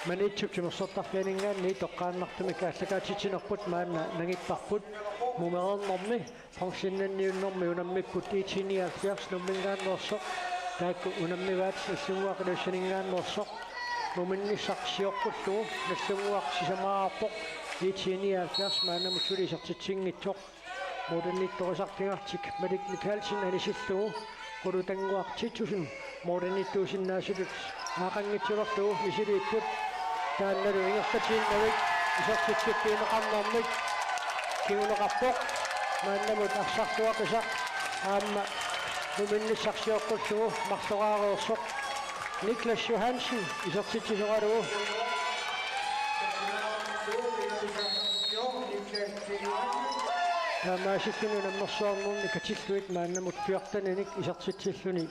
Manitsuk simersortarfianingaan ni toqqaannartumi kaassakaatichinerput maanna nangipparput mumeernermi pensionnanniunnermi unammikkut iitiniaalfiars nummingaannersoq taakku unammivaat nassunguaqilussaningaannersoq muminnissarsiorpullugu nassunguaqsisamaarpoq iitiniaalfiars maannamussulisartitsingitsoq modernittorisartingartik Malik Mikkelsen anisillugu qulutanguartitusun modernittuusinnaasulut aaqanngitsulerlugu misiliipput taannalu ingertatinnarik isartitsukkiineqarnermik kiuneqarpoq maannamut arsartuaqisaq aamma muminnissarsiorpullugu marsoraareersoq Niklas Johansen isartittisoqalugu maasilluni nammersuarnerni katilluit maannamut piartananik isartitilluni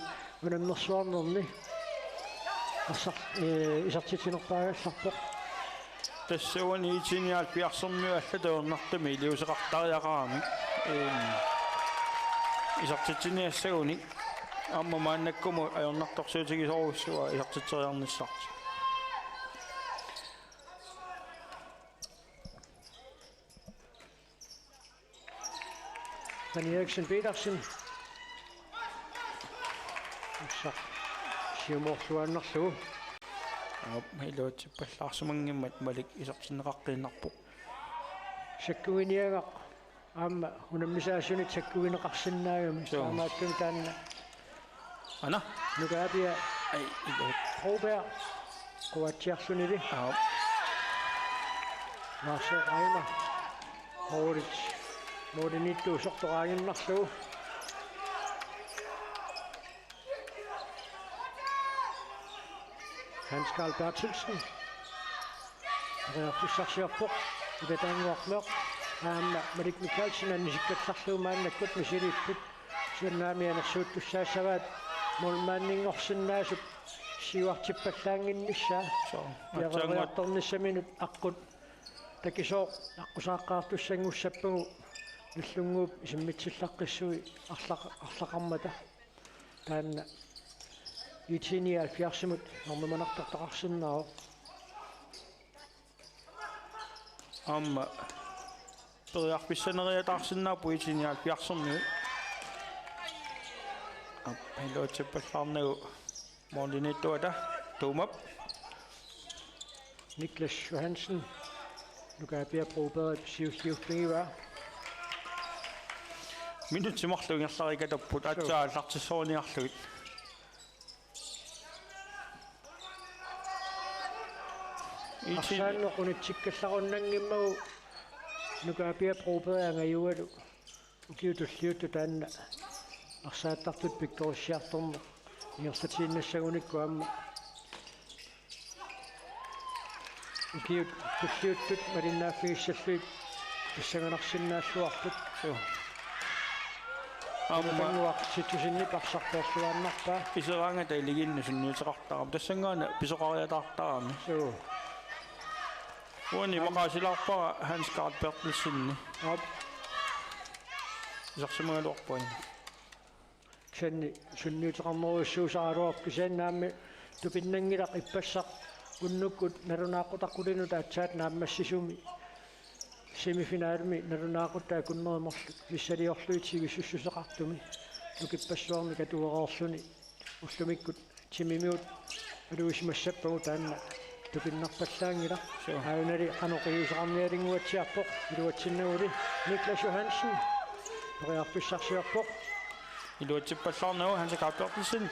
unammersuarnerni assar isartitinerpaagallarpoq тассауани итиниаал пиарсэрмиу аллатуернартами илиусеқартариақарами исартитсиниассагуни амма мааннаккуму аёрнарторсуутигисоруссуа исартитсериарниссарти Danny Eriksen Petersen så siumorsuannarlugu илуутсиппаллаарсумангиммат малик исартиннеқаққииннарпу sakkuiniagaq aamma unammisaasunit sakkuineqarsinnaagiumi saamaattum taanna ана nukaapia ай илуут Broberg quatsiarsunili аа Marcel Reimer Horich modernittuusortoraanginnarlugu Hans Karl Bertelsen reertussarsiorpoq ipataanguarmeoq aamma Malik Mikkelsen annisikkatsarlugu maannakkut misiliipput sunnaamianersuuttussaassavaat mulmaanninngorsinnaasut siuartippallaanginnissaa yareertornissaminut aqqut takisooq aqusaaqqaartussangussappugu nallunguup isimmitsillaqqissui арлақармата таанна итиниал фиарсимут нормаманартартақарсиннао амма периарписсанериатаарсиннаапу итиниал пиарсэрмиу аппилоотиппаллаарнагу моординиттуата туумап Niklas Johansen nukaapia Broberg siussiuffingива минутсимарлугерларикатаппут атсааллартиссоорниарлугит итсааннеқунитсиккалларуnnангиммагу nukaapia Broberg ангаюалу укиутуллиуту таанна арсааттартут пикториссиарторне иерсатииннассагуникку аама укиут туллиуттут малиннааффигиссаллуит иссаганарсиннааллуартут амма ситусинни парсартааллуааннарпаа исераанга таилигинна сунниутеқартарам тассангаана писоқариатаартарами уни мақасилаарпара Hans Karl Bertelsen ап исарсимагалуарпуин кэнни сунниутеқарнеруссуусааруап кисааннаами тупиннангилақ иппассақ уннуккут нарунааққутаққулину таатсаат нааммассисуми семифинаалми нарунаақутаа куннериморлу виссалиорлуитиги суссусеқартуми лукиппассуарни катуераорлуни уллумиккут тимимиут алуисмассаппагу таанна тупиннарпаллаангила аунали қаноқиусеқарниалингуатсиарпоқ илуатсиннагули Niklas Johansen периарписсарсиарпоқ илуатсиппаллаарнагу Hans Karl Bertelsen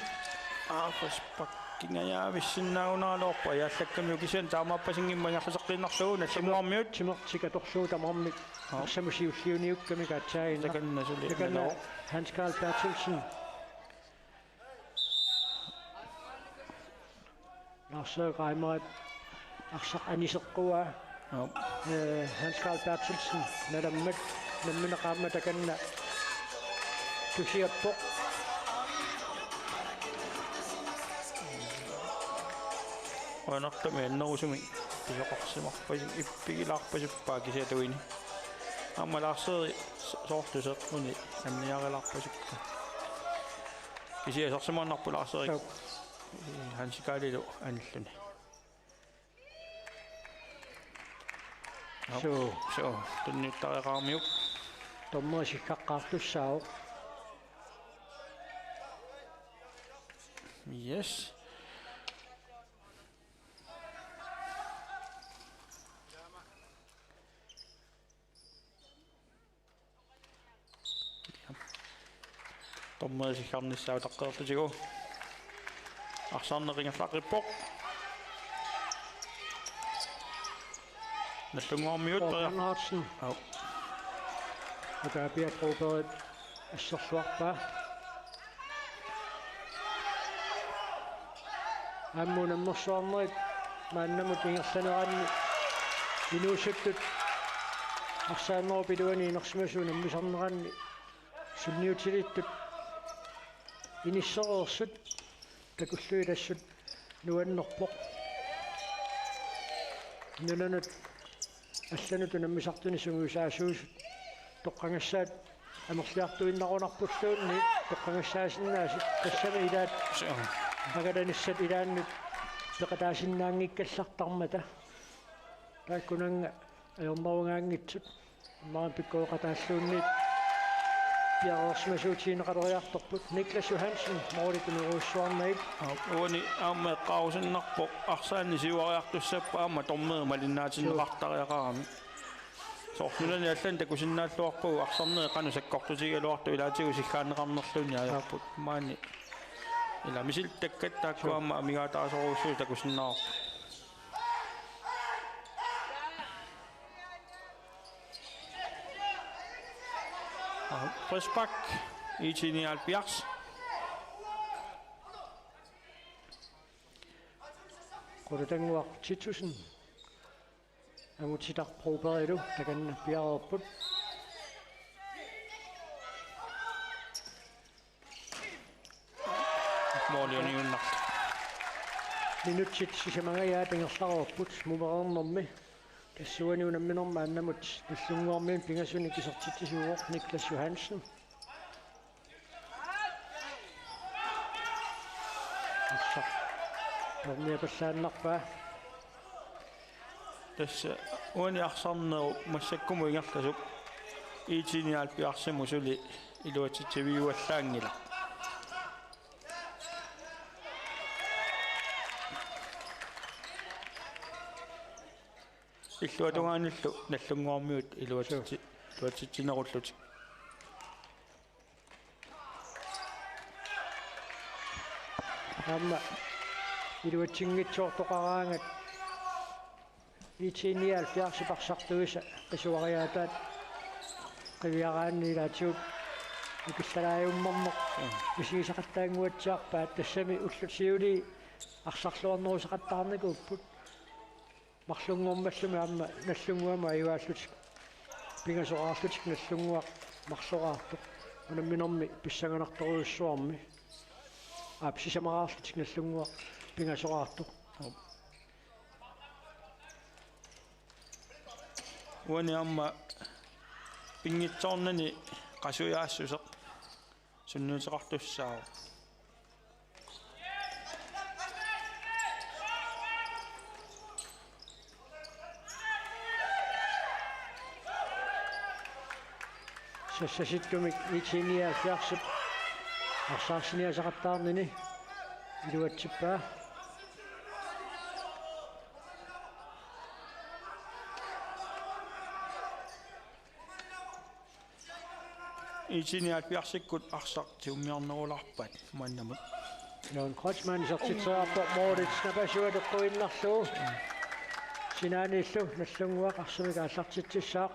аафаспак кингая виссиннаагунаалоорпа яаллакками кисиан таамааппасингимманиарлусеққииннарлугу наллимуармиут тимертикаторлуу тамармик арсамусиуллиуниукками каатсаагина таканнасули таканна Hans Karl Bertelsen Marcel Reimer арсақ анисеққуа Hans Karl Bertelsen наламмат намминеқаама таканна тусиаппоқ онартами аннерусуми писоқарсимарпасик иппигилаарпасуппаа кисиатуини аммалаарсери соорлусеққуни анниарилаарпасукка кисиасарсимааннарпулаарсери хансикаалилу аниллуни So tunniuttariqarmiuk tommoisikkaqqartussaao yes tommoisikarnissaau taqqeerlutigu арсаарнерингерлаққиппоқ наллунгуармиут Bernhardsen ау der bliver grupperet assesswarpaa аммунаммерсуарнерит мааннамут ингерланеранни инуусуттут арсааннерупилуани инерсимасуун аммисарнеранни сунниутилиттут иниссереерсут такуллуи тассут нуаннерпоқ нунанут аллануту наммисартуни сунгуусаасуусут тоққангассаат амерлиартуиннарунарпуллуунни тоққангассаасиннаасит тассами илаат агаданиссат илааннут пеқатаасиннаангиккаллартармата тааккунанга аернеругаангитсут маан пиккооқатааллуунниит пиарерсмасуутиинеқалериарторпут Niklas Johansen мооликунеруссуарнагит уани аама қаусиннарпоқ арсаанни сиуариартуссаппа аама тормеэ малиннаатиннеқартариақарами соорнулани аллан такусиннааллуарпугу арсарнеэ қану саккортутигалуарту илаатигу сиккаанеқарнерлуни аярпут маани ила мисил таккат тааккуама амигаатаасоруссуу такусиннаар Frisbak i 79. Qulutangua 10.000 amutitarpruuperilu takanna piareerput mooliuniunnart minutsit sisamagayaa tingerlaruarput mumereernermi тассуаниунамминерма аннамут наллунгуармиин пингасуни кисертитсисууоқ Niklas Johansen асса торниапаллааннарпаа тасса уани арсарнеру массаккуму ингерласук иитиниаал пиарсиму сули илуатитсивиуаллаангила иллуатунгааниллу наллунгуармиут илуатитсинеруллути амма илуатсингитсуортоқараангат итиниал пиарсипарсартуиса қисуариаатаат қивиараанниилаатиут икиллалааюммарнеқ исигисақаттаангуатсиарпаат тассами уллутсиули арсарлуарнерусақаттаарникууппут марлунгуармаллуми аама наллунгуама аюааллутик пингасораарлутик наллунгуа марсораартоқ унамминерми писсаганарторуйуссуарми писисамараарлутик наллунгуа пингасораартоқ уани аама пингитсоорнани qasuyaassuseq sunnuuteqartussaaru сассаситтумик итиниафиарсип арсаарсиниасақаттаарнини илуатсиппаа итиниаат пиарсиккут арсартиуммиарнеруларпат маннамут Jon Kreutzmann сертитсеарпо Moritz напасуалеққуиннарлуу синааниллу наллунгуақ арсумик ааллартитсissaaq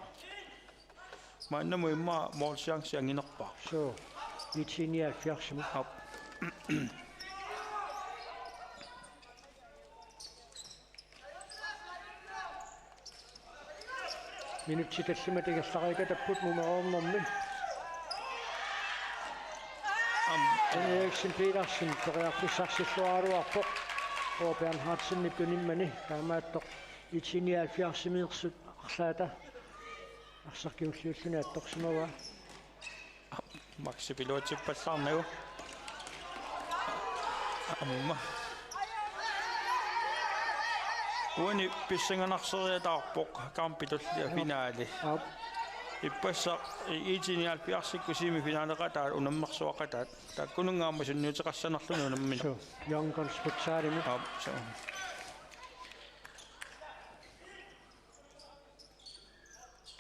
маннаму имма моорсиангси ангинерпаа so итиниафиарсиму ап минутситаллима тигерларика таппут мумеорнэрми Eriksen Petersen toriarpussarsilluaruarpoq oo Bernhardsen nipunimmani taamaattoq итиниафиарсимиерсут арлаата арсаркиуллиуллуни атторсимава макси пилотиппаллаарнагу амма Uani pissanganarseриатаарпоқ kampitullia finaali. Ап. Иппасса иитиниалпиарсикку семифинаалеқатаа унаммарсуақатаат тааккунунгаама сунниутеқассанарлуну унаммина. So, young guns futsaalimi. So.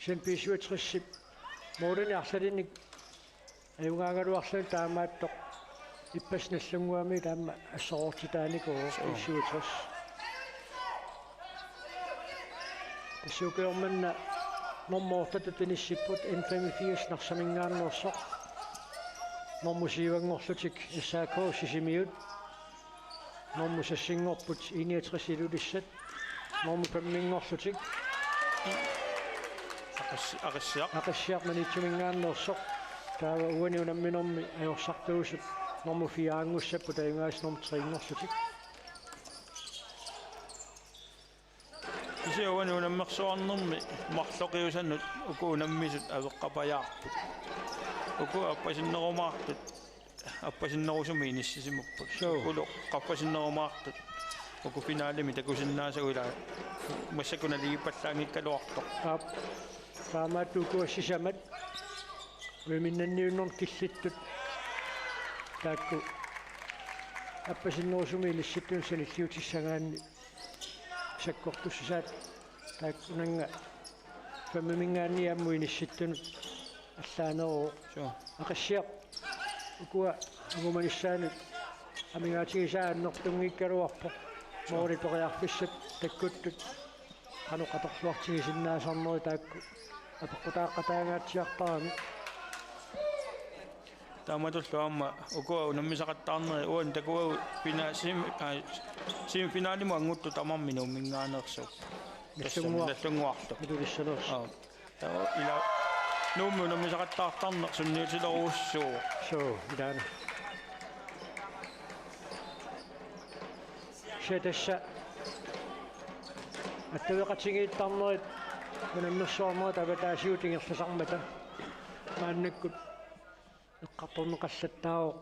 Sen pisuutrissip moodani arsalinnik ayungaaгаруарлун таамааттоқ иппасналлунгуами таама ассоортитааникуу пisuuтрис. Тасукеорманна нормоортата тениссиппут N85 нарсамингааннерсоқ нормусивангорлутик исаакоо сисимиут нормусассингорпут 69 илулиссат нормупаммингорлутик ақассиақ манитсумингааннерсоқ таава уани унамминорми аёрсартуусут нормуфиаангуссаппу таингаас нормтриингорлутик исиуани унаммерсуарнэрми марлоқиусаннут укуунаммисут авеққапаяарпут уку аппасиннерумаартут аппасиннерусуми иниссисимуппут уло қаппасиннерумаартут уку финаалими такусиннаасагулаа массакуналигиппаллаангиккалуарто ап таамааттукуассисамат виминнанниуннор киллиттут таакку аппасиннерусуми илисситтун саниллиутиссагаанни саккортуссаат тааккунанга фаммимингаанни аммуинисситтунут аллаанеру ақассиақ укуа агуманиссаанут амингаатигисааннертунгиккалуарпо моорипериарписсат таккуттут каноқаторлуартигисиннаасарнери таакку апеққутааққатаангаатсиартарами тааматуллуамма укуа унаммисақаттаарнери уан такуау семифинаалиму ангутту тамармину мингаанерсуп нассунгуарто мидулиссалерс таа ила нууму унаммисақаттаартарнер сунниутилеруussуу so идана шетасса аттавеқатсигииттарнерит унаммерсуарнери таватаасиутингерласармата мааннаккут эққарторнеқаллаттао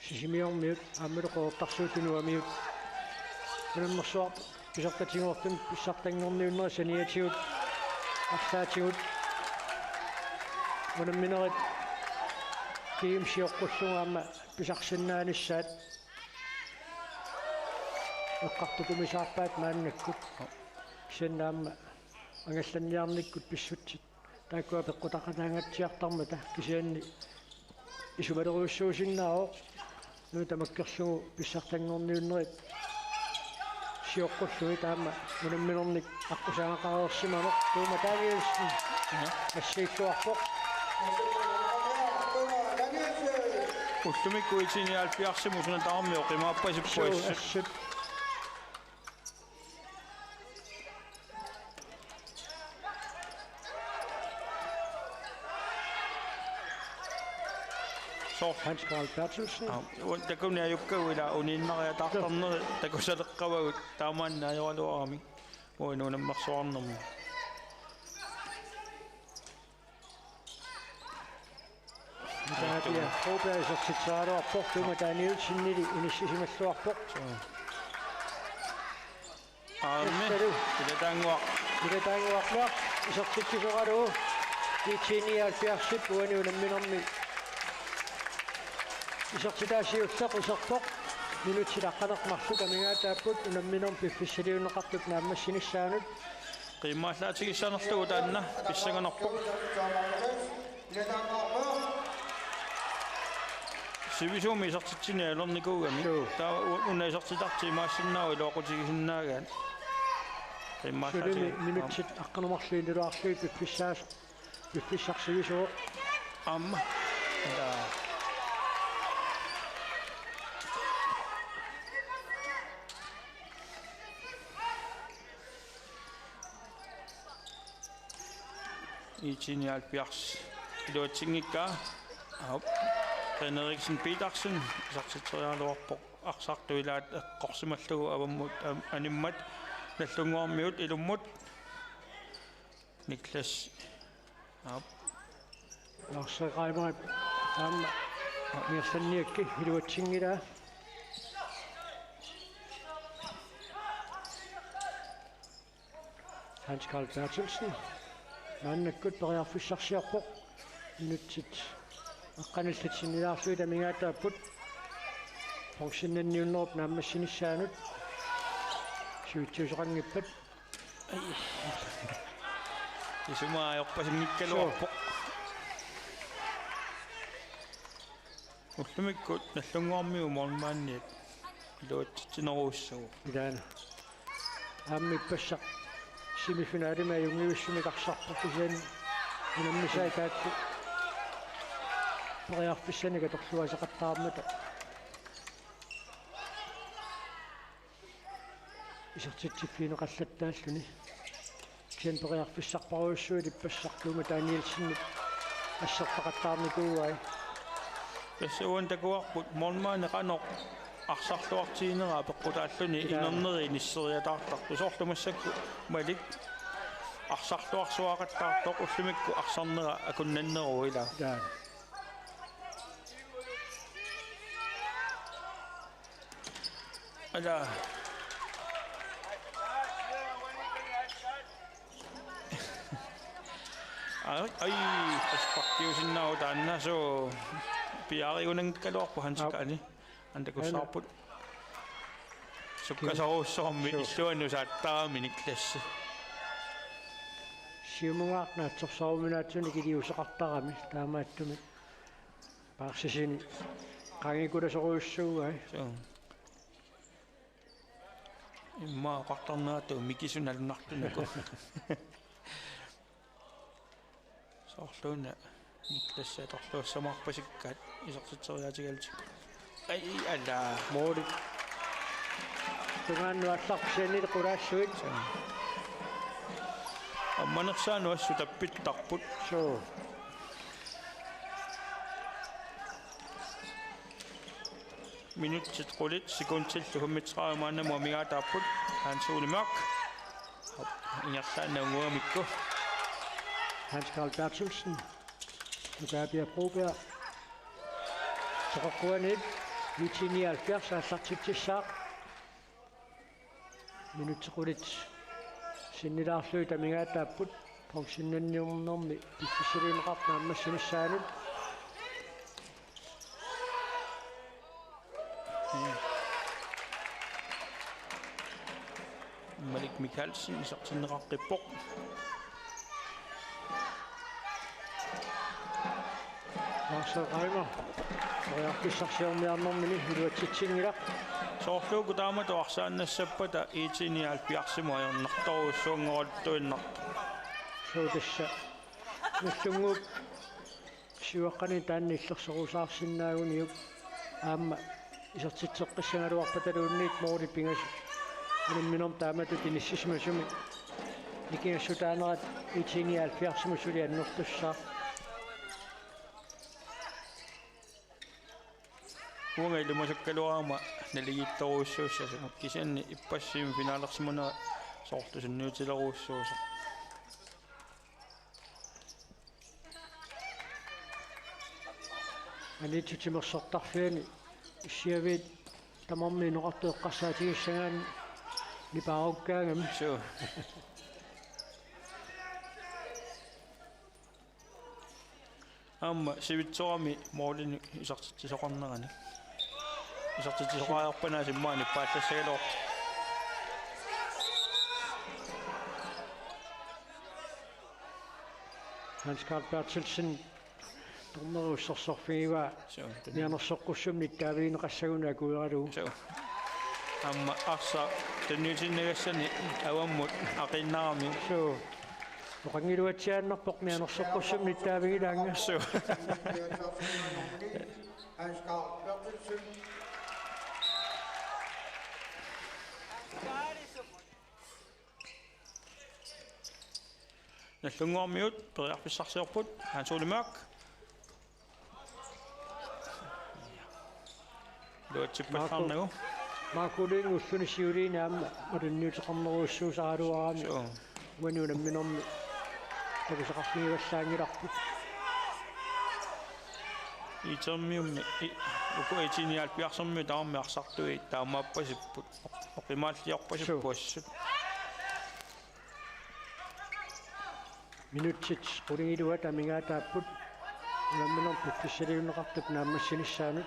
сисимиормиут ааммелеқоортарсуутунуамиут унаммерсуар писартатингортун писсартангорниуннери саниатиут арлаатигут унамминерит киимсиоққуллугаама писарсиннааниссаат эққартукумисаарпаат мааннаккут синнаама ангалланниарниккут писсутсит тааккуа пеққутақатаангатсиартармата кисианни исумалеруйуссуусиннаао нуу тамаккерлугу писсартангорниуннерит сиоққуллуи таама унамминерник аққусаангақареерсимано туума таавиус ассииккуарпоқ уллумиккуитиниалпиарсиму суна таарми оқимааппасиппуассут Hans Carl Bertelsen. Takun ayukkauila uninnariataartarneri takusaleqqavagut taamaannaajoraluarami uinuunammarsuarnermi Taapia Hobergsartitsaarorpoq tumataniutsinnili inississimalluarpoq aammi ilataanguarluaq isortittisoralu tiitsinialpiarsip uaniunamminermi isortitaasiullaq isorpoq minutsilaqqanermarluk amigaataaput unamminerm piffissaliuneqartut naammassinissaanut qiimmaallaatigissaanerlugu taanna pissanganerpoq сивисууми исартитсини алерникуугами таа уна исартитарти маасиннаау илоқутигисиннаагаан риммаасаати минутсит аққанумарлиилуарлуи писсаас писсарсивисоо амма да ичиниалпиарс илуатсингикка ап Henriksen Petersen сартитсериалуарпоқ арсартуилаат эққорсималлугу аваммут аниммат наллунгуармиут илуммут Niklas ап нарсеқаймаа таама миерсанниакки илуатсингила Hans Carl Bertelsen. Maannakkut periarfissarsiarpoq minutsit aqqanillit sinnilaarsuita mingaataapput funksionnanniunnerup naammassinissaaanut suitsiuseqangippat исумаajorpasingikkaluarpoq уллумиккут наллунгуармиу морнмаанниат илуатсинеруussагу ilaana ааммиппассақ семифинаалима юнгивиссумикарсарпартисаани инаммисаа таатти периарфиссаника торлуасеқаттаармата исертитсиффинеқаллаттааллуни киан периарфиссарпаруйуссуи липпассартуума тааниилсиннут ассертақаттаарникууай тассуун такуарпут морнмаанеқанеқ арсарлуартиинераа пеққутааллуни инернери ниссериатаартарту соорлумассакку малик арсарлуарсуақаттаартоқ уллумикку арсарнера акуннаннеруила даа ала ай таспартиусиннау тааннасу пиариунангкалуарпу хансикаани антакуссаарпут суккасаруussорми иллуаннусааттарами никласса сиумунгаарнаатсорсаруминаатсуни килиусеқартарами таамааттуми паарсисини қангикуласоруйуссуугай имма қартарнаату микисуналунартунаку соорлууна никласса торлууссамаарпасиккаат исертитсериаатигалти ай ала моори тугааннуалларписиани қулаассуит амманерсаану ассу таппиттарпут соо минутсит qulит секундтиллу хуммитсраамааннамуа мигаатааппут хансуулимаак ингерлааннаугуамикку Hans Carl Bertelsen Nugabia Broberg Soqquanit 1979 ааллартитсissaaq минутсеқулит синнилаарлуи тамигаатааппут функсиннанниумнэрми писсисилимеқарна аммассинissaalut Malik Mikkelsen исертиннеқаққиппоқ Marcel Reimer Oriarpissarsiormiarnermini hiluatsitsiнгилaq соорлууку таамату арсааннассаппата иитиниаал пиарсимуайорнарторуссуангораттуиннар соутасса наллунгууп сиуаққани таанниллерсерусаарсиннаагуниуп аама исертитсеққиссагалуарпаталуунниит моори пингас мином таамату тиниссисмасуми никиассутаанерат иитиниаал пиарсимусули аннертуссаа уунга илумасаккалуаама налигитторуuссууссасу кисианни иппассиим финаалерсимуна соорлусунниутилеруuссуусо анитсутимерсортарфиани иссиавит тамарми ноқартуэққарсаатигиссагаани нипааруккаагами суу амма сивитсорами моолини исартитсисоқарнерани исартитсисоқариарпанаа симмаани пааллассагалуар Hans Carl Bertelsen турнеруссорсорфигива суу нианерсоққуссумни таавиинеқассагуна куералу суу амма арса тэнниутиннагассани аваммут ақиннаарами соо оқангилуатсиааннерпоқ нианерсоққуссумни таавигилаанга суу Hans Carl Bertelsen. наллунгуармиут периарписсарсиорпут хансуулимаак луатсиппаллаарнагу маакулин уллуни сиулинаама малунниутеқарнеруussуусааралуарами суу уануунамминорми такусеқарфигиваллаангиларпут итэрмиумми уку этиниал пиарсэрми таарми арсартуи таамааппасиппут оқимааллиарпасиппуассут Minutsit qulingiluat amingaataapput ulamminerm piffissaliunneqartuk naammassinissaanut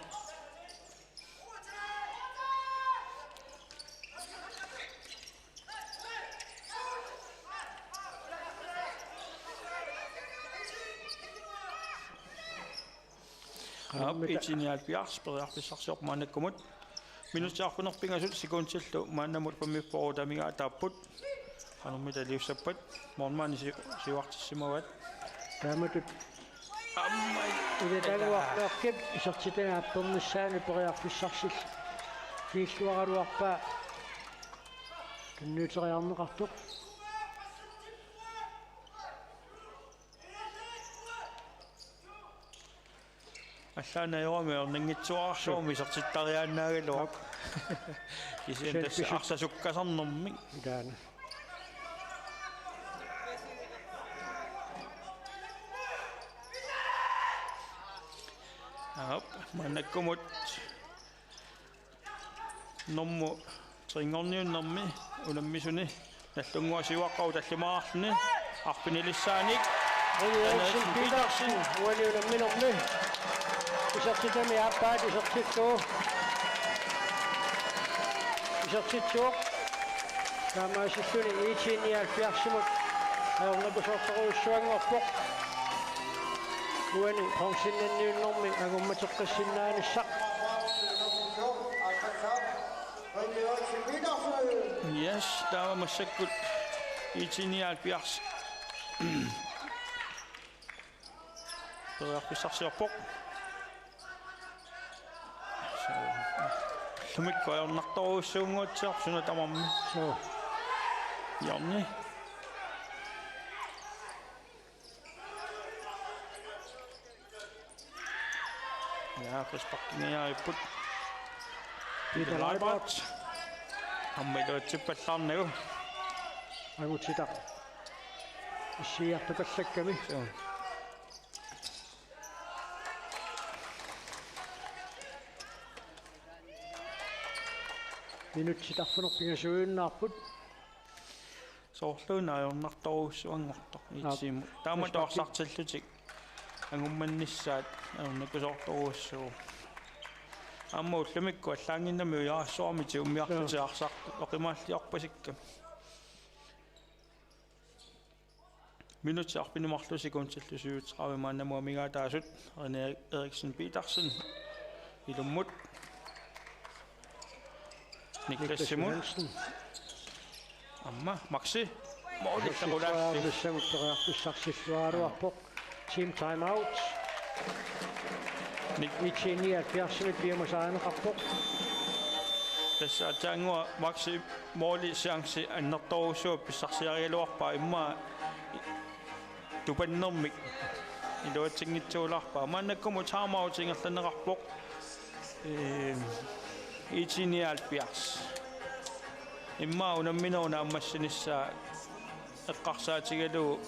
Itinial piars periarpissarsior maanakkumut minutiarpunerpingasut sikunsillu maannamut pamipporuutamigaataapput qanermita liussappat mormaani siuartissimavat taamatut ammai ilataluarpearkip isertitanaappernissaani periarpissarsill kiilluaraluarpaa kinnuuteriarneqartuq аллаана юрами орнингитсуарсуumi сертиттариааннаагалуак кисиан тасса арсасуккасарнэрми ilaana ап манаккумут номмо трингорниуннэрми уламмисуни наллунгуасиуаққау таллимаарлүни арпинилиссааник Olsen Petersen ualiulamminermi isertitami aappaat isertitsuoq taamaasilluni iitinialpiarsimut aornakusortoruussuangorpoq uani qorsinnanniunnermi agummateqqissinnaanissaq Olsen Petersen. yes taama massakkut iitinialpiars periarpissarsiorpoq lumikko ajornartoruussuunguutsior suna tamarmi so jarni ja qisparkingiariipput Peter Leibert аммилуатсиппаллаарнагу agutitaq issiartukallakkami minutsitarfunerpingasuuinnaarput соорлуунааёрнарторуссуангорто итсиму тааматоорсартиллутик ангумманнissaат аернакусоорторуссуу амма уллумикку аллаангиннами уяассуармити уммиартутиарсарту оқимааллиорпасикка минутиарпинумарлусикунтиллусиутеқави мааннамуамигаатаасут René Eriksen Petersen илуммут Niklas Simon amma Maxi moolitaqulaassi Samutteriarpissarsilluaruarpoq team time out Itinialpiarsimut piamasaaneqarpoq tässä ataangua Maxi mooli chance annertorussuu pissarsiarialuarpaa imma tupannermik iluatingitsuularpaa maannakkumu taamautingerlaneqarpoq Itinialpiars imma unamminuuna ammassinissa eqqarsaatigalu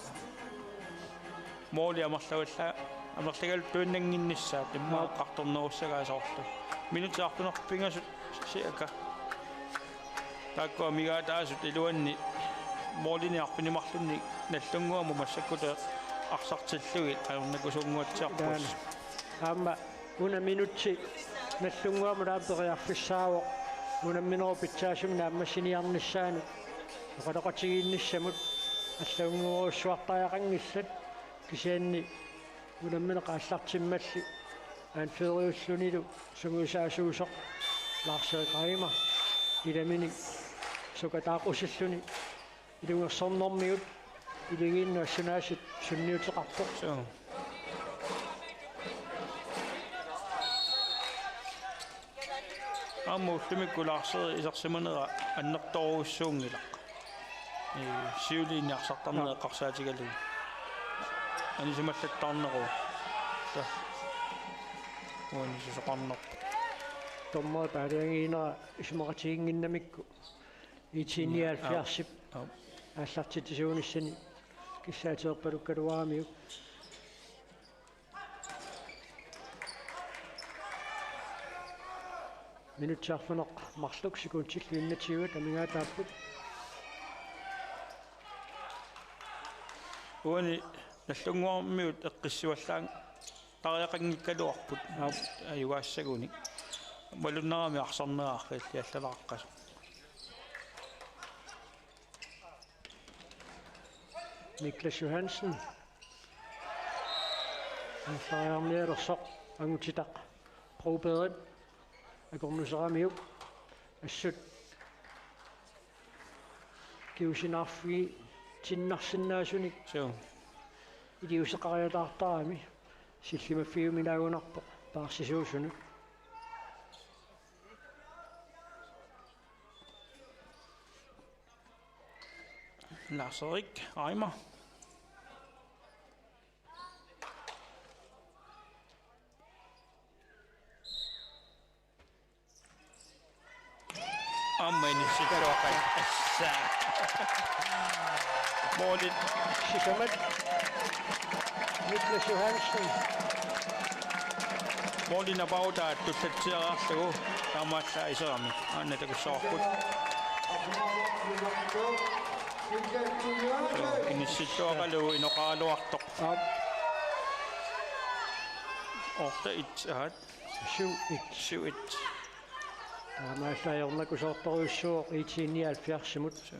mooli amarlagalla amerlagal tuunnanginnissaat imma eqqartornerussagaasoorlu minutiarpunerpingasut siaka taakku amigaataasut iluanni mooliniarpinimarlunni nallunguamu massakkuta arsartillugit ajornakusunguatsiarpus amma una minutsi nallunguamu raaperiarpissaawoq unammineru pitsaasum naammassiniarnissaanu oqaloqatigiinnissamut аллаунгуруссуартаақангиссат кисианни унамминеқааллартиммалли аанфериуссунилу сунгусаасуусоқ ларсеқаима иламини сукатаақусиллуни илунгерсорнэрмигут илигииннуассунаасит сунниутеқарпоқ so амму уллумиккулаарсери исерсиманера аннерторуусsuungилақ сиулиинниарсартарнеэ эққарсаатигалуг анисималлаттаарнеру та уанисусоқарнер томмаа таалиангиинера исмақатигингиннамикку итиниалфиарсип ааллартитисуунissani киссаатеерпалуккалуарамиу минутсаарфунеқ марлук секундтиллу иннатигуат амигаатааппут уани наллунгуармиут эққиссуаллаан тариақангиккалуарпут аюгаассагуни малуннарами арсарнерааққи яллалааққас Niklas Johansen. Han fejrer med der så angutitak. Prøv bedre. Jeg kommer nu så rammer. Jeg sødt. Giv sin afvi til nationalsønik. så I det så gør jeg der med. Silke med 4 minutter på. Bare sæsonen. Lars-Erik Reimer Ammeni sittuakai assa Målet Sikamet. Niklas Johansen. målina bauta tutsatsiararlugu taamaalla iserami annatakussaarput inissittuaqalugu inoqaaluartoq Op. orta itsaat 7-1. 7-1 Der er sejrene kunne så der så i 79 minutter.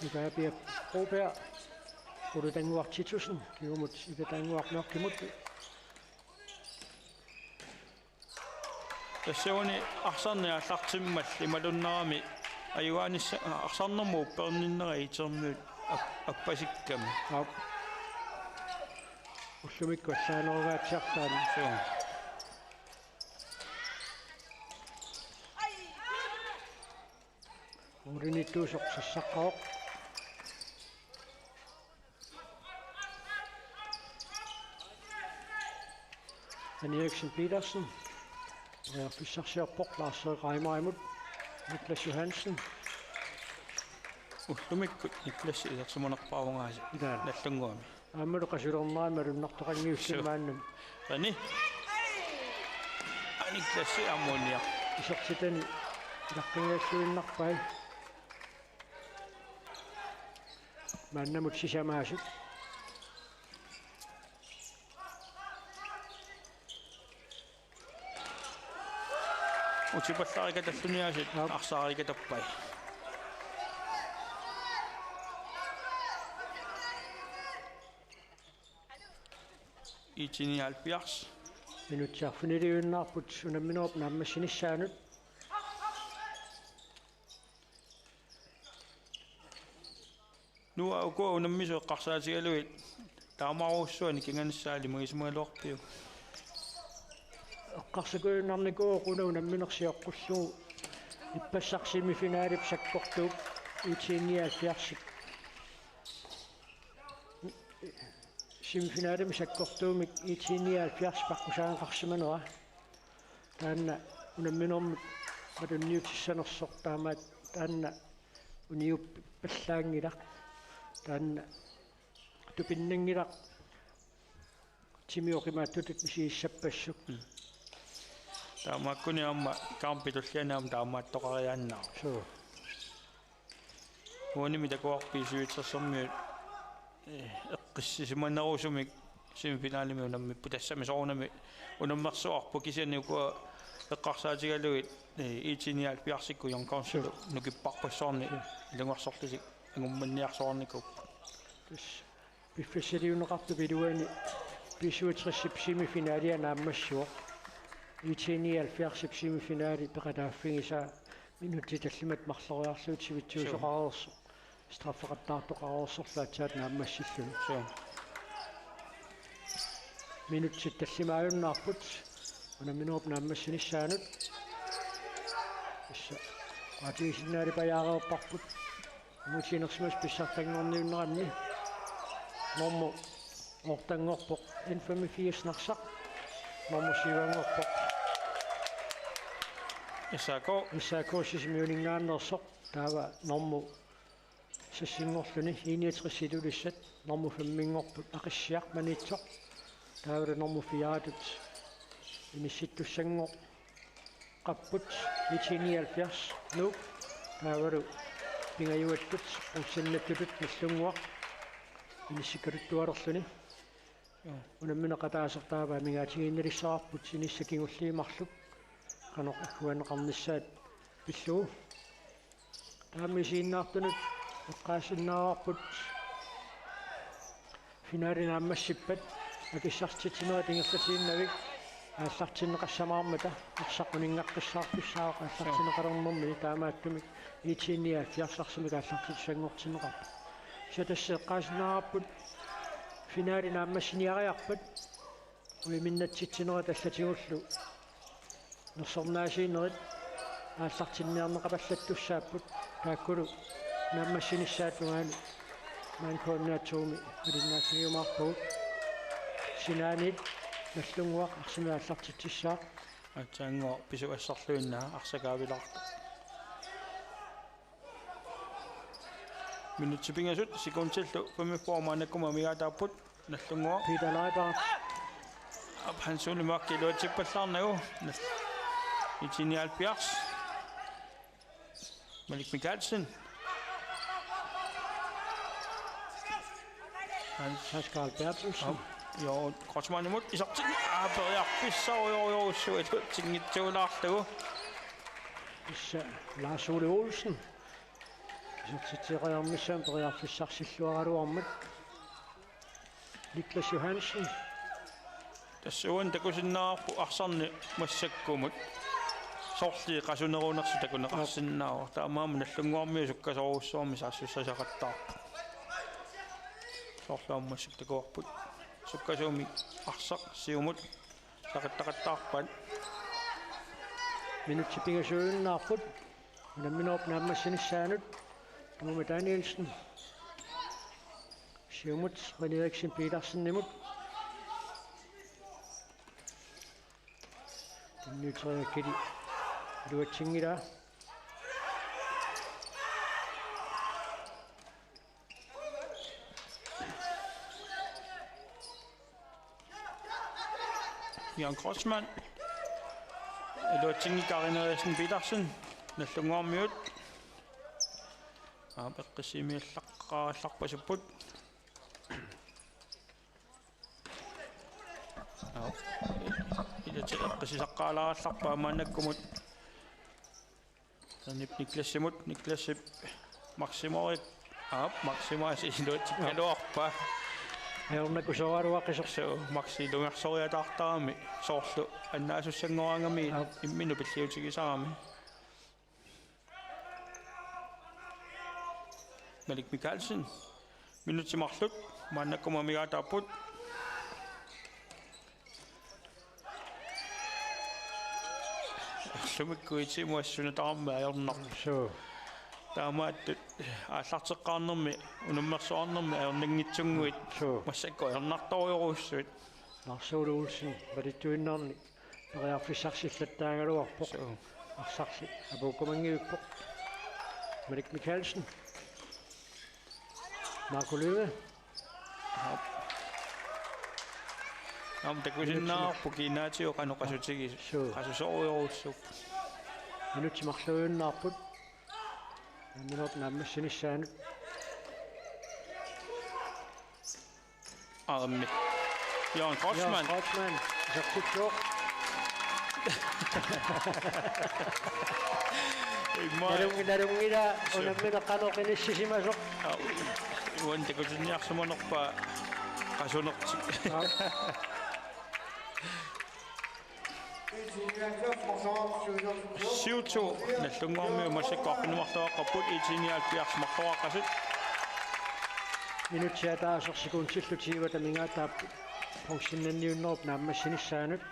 Det bliver Broberg. Og det den var 10.000. Det var mod i det den var nok imod. тассауни арсарниа сартиммалли малуннарами аюанисса арсарнэрму перниннера итермиут аппасикками Op. Og så ikke godt sige noget at tjekka så Og det er du så sakker. Dan Eriksen Petersen. Ja, vi ser på Lars Reimer imod Niklas Johansen. уллумиккут никласси илерсуманерпаавнгаasi Иdaa. наллунгуами Аммер qasulernaai malunnertoqangiussimaannam рани аникласси аммуниа isertitani ilaqqinngassuinnarpai. Maannamut sisamaasut. утипалларика таллуниасит арсаарика таппай итини алпиарс Minuttiarfuniliunnarput unamminuup naammassinissaaanut. нуа уко унаммису эққарсаатигалуит таамаруссуани кинганассаали магисумаалуарпиу Eqqarsakuinnarnikuuq unamminersiоqqullugu ippassarsimifinaaliп sakkortuup iitiinniaalfiarsik. Semifinaalim sakkortuumik iitiinniaalfiars pakkusaanqarsimanera. Taanna unamminermut madunniutissanersortaamaat taanna uniup pallaangilaq taanna tupinnangilaq timiuqimaattutit misiissappassuk. таамааккуни аама каампитуллианаам таамааттоқариааннаа So. уаними такуарписуитсерсэрмиут эққиссисиманерусумик семифиналими унаммиппу тассами соорнами унаммерсуарпу кисианиукуа эққарсаатигалуит иитиниал пиарсикку йонконсулу нукиппарпассоорни илунгорсорлисик агумманниарсоорникуп Bifficiuneqartu piluani pisuutrissip semifinaalia naammassuoq iitiinnialfiarsip semifinaali peqataaffingisa minutti tallimat marloriarluut sivitsuusoqareersu straffeqattaartoqareersorlaatsaat naammassilluni so minutti tallimaajunnaarput unamminuup naammassinissaanut issa qaatigisinnaali pajaareerparput muutiinersimas pissartanngorniunneramni normu ortangorpoq infamifiisnarsaq normu siivangorpoq исако issaakuussisimiuningaannersoq taava normu сассингорлуни 61-силулиссат норму 5-мингорпут ақиссиақ манитсоқ таавра норму 4-тут иниситтуссангоо қаппут 79 нук таавару пингаюаттут уссаннаттутут наллунгуақ инисиккалуттуалерлуни унаммина қатаасертаава мигаатигииннерissаарпут синиссакингуллиимарлук канеқ аггуанеқарниссаат пиллуу таамисииннаартунут эққаасиннаарпут финалинааммассиппат акиссартитинуа тингерлатииннавик ааллартиннеқассамаармата арсақунингаққиссаарписсаақ ааллартинеқалернэрми таамааттумик итиинниа фиарларсимик ааллартитсангортинеқарпа сатассе эққаасиннаарпут финалинааммассиниариарпат уиминнатситсинера таллатигуллу нерсорнаасиинерит ааллартинниарнеқапаллаттуссааппут тааккулу нааммассиниссаатугаани маанкооннаатсууми алиннаасигиумаарпугут синаанит наллунгуақ арсимааллартитсissаа атсаангоо писуассарлуиннаа арсакаавилаарта минутсипингасут секундтиллу памифформаанаккума мигаатааппут наллунгуа Peter Leiber апхансуулимааккилуатсиппаллаарнагу итиниалпиарс Malik Mikkelsen Pascal Bertelsen jo Grossmann imod isartin aaperiarpissao jo suatuttingitsuulaarlugu issa Lars Ole Olsen isartitteriarmissaan periarfissarsilluaraluarmat Niklas Johansen tassuun takusinnaarpu arsarni massakkumut sorli qasuneruunersu takuneqarsinnaao taamaama nallunguarmiu sukkasoruussuarmi saassусасақаттаарpu sorluammassuk takuarput sukkasuumi arsaq siumut taqattaqattaarpat minutipingasøennaarput unamminorp naammassinissaaanut Tuma Danielsen siumut René Eriksen Petersen nimut tinniutreakili luatsingila Jan Grossmann luatsingi Karina Eriksen Petersen nallunguarmiut peqqissimiallaqqa ilatileqqisisaqqaalaarallarpa amaannakkumut Niklasip Maximorik Maximaasi iluatsikkaluarpa aornakusoraluaqqisorsu Maxi lungarsoriataartarami soorlu annaasussangoraangami imminu pilliutigisaami Malik Mikkelsen minutimarlut maannakkuma migaataaput sumikkuitimuassunataarma ajornar so taamaattut aallarteqqaarnermi unummersuarnermi ajornangitsunguit massakku ajornartoriuruussuit Lars Ole Olsen valittuinnerni periarfissarsillattaangaluarpoq arsarsi apuukumangiuppoq Malik Mikkelsen Marco Løve takusinnaarpu kiinaatigu qanoqasutigis qasusoriuruussuk minutimarluuinnaarput minut naammassinissaaanut armi Jan Grossmann isartitsuoq narungila unammina qanoqinissimasoq uan takusinniarsumanerpa qasunertik siutu nallunguarmiu massakkuarpinumarluaqqapput itinialpiars marluaqqasut minutiataasersikunsillutigivata mingaataappu ponksinnanniunnerp naammassinissaaanut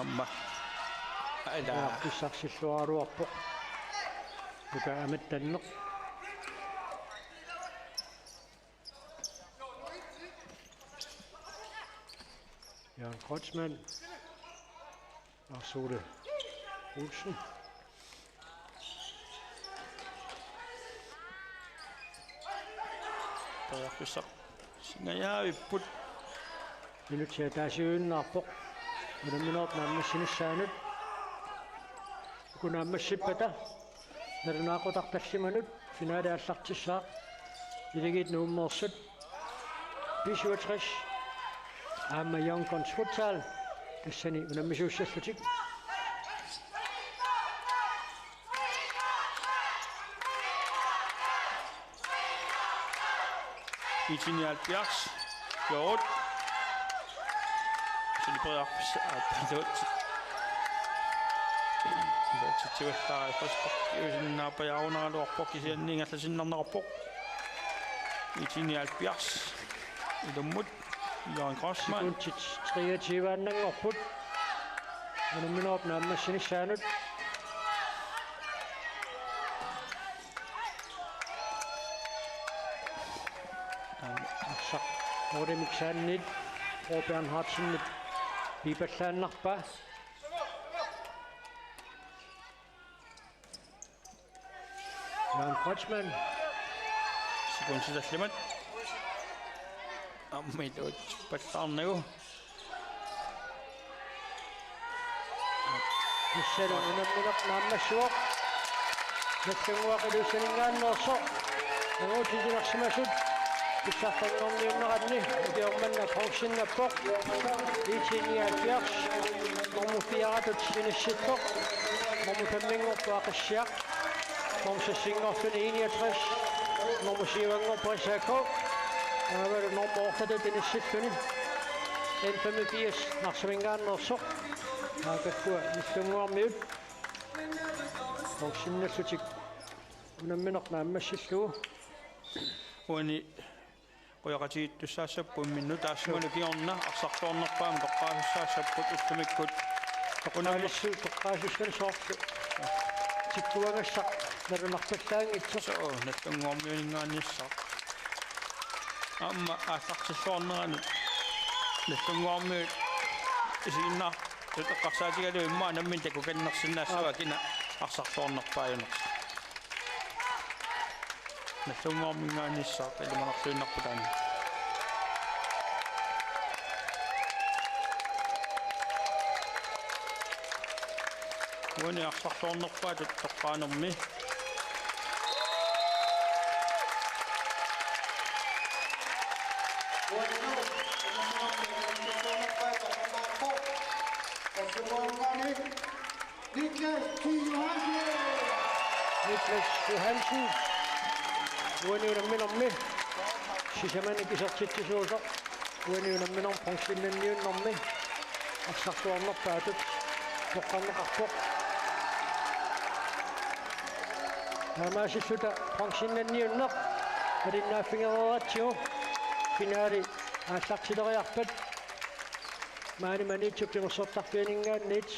amma ala pissarsilluaraluarpoq uka amattanneq Jan Grossmann Lars Ole Olsen. Pajaqpisaq singayaaviput Minutsia taasiuinnaarpoq. Unamminerat naammassinissaaanut. Kunaammassippata. Narunaaqutaqtallimanut. Finaali аллартиссаақ. Iligit nuummersut. 67. Aamma Yonkons futsal. Tassani unammisuussallutik. Itini 70. Gjort. Så de prøver at pilot. Det er først på jævn og lort på kisending at sin andre på. Itini 70. I det mod. Jørgen Grossmann. Sekuntit 23 annanngorput. Unamminerat naammassinissaaanut. Arsaq Mordemiksaannit. Robert Hartsenit. Piipallaannarpa. Jørgen Grossmann. Sekundet allimat. Ammidut pattarnigu. Nissalo unammineq naammassuoq. Nakkanguaqiluusaningaannerso. Nangutiginersimasut. Pissartangiorniunneratni. Ukiormanna fonksinnappoq. Itini 70. Normu 4 sinissittoq. Normu 5 aqassiaq. Normu 61. Normu 7 Prisako. Normu 8 tinissitfuni. 85 narsamingaannerso. Haakakkua nissanguarmiut. Fonksinnassutik. Unammineq naammassillugu. Uani qoyaqatiittussaassappun minnu taassimanu kiorna arsartuornerpaam toqqaassaassapput uttamikkut Toqunaanissu toqqaasuskan soortu. Tikkuangassaq narunarpallaangitso. so nattunguormiuningaannissaq amma aasartissuorneranu nattunguormiut isiinna toqqarsaatigalu immaa nammin takukannersinnaassawa kina arsartuornerpaayunersa nattunguormingaannissaq ilumanartuinnarputaani uani arsartuornerpaa toqqaanermi Niklas Johansen. Uani unamminermi. Sisamani kisartitsisuusa. Uani unamminerm fonksinnanniunnermi. Arsartuornerpaatut. Toqqanneqarpoq. Naamaasissuta fonksinnanniunneq. Alinnaaffingereraatigu. Finaali aallartileriarpat. Maani maniitsukkinersortarpianingaannit.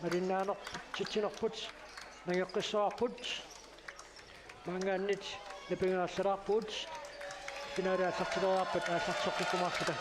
Alinnaanerp titsinerput. Nangeqqissoarput. Mangaannit napingaarsalarput. Finaali aallartileriarpat aallarsoqqikkumaarputa.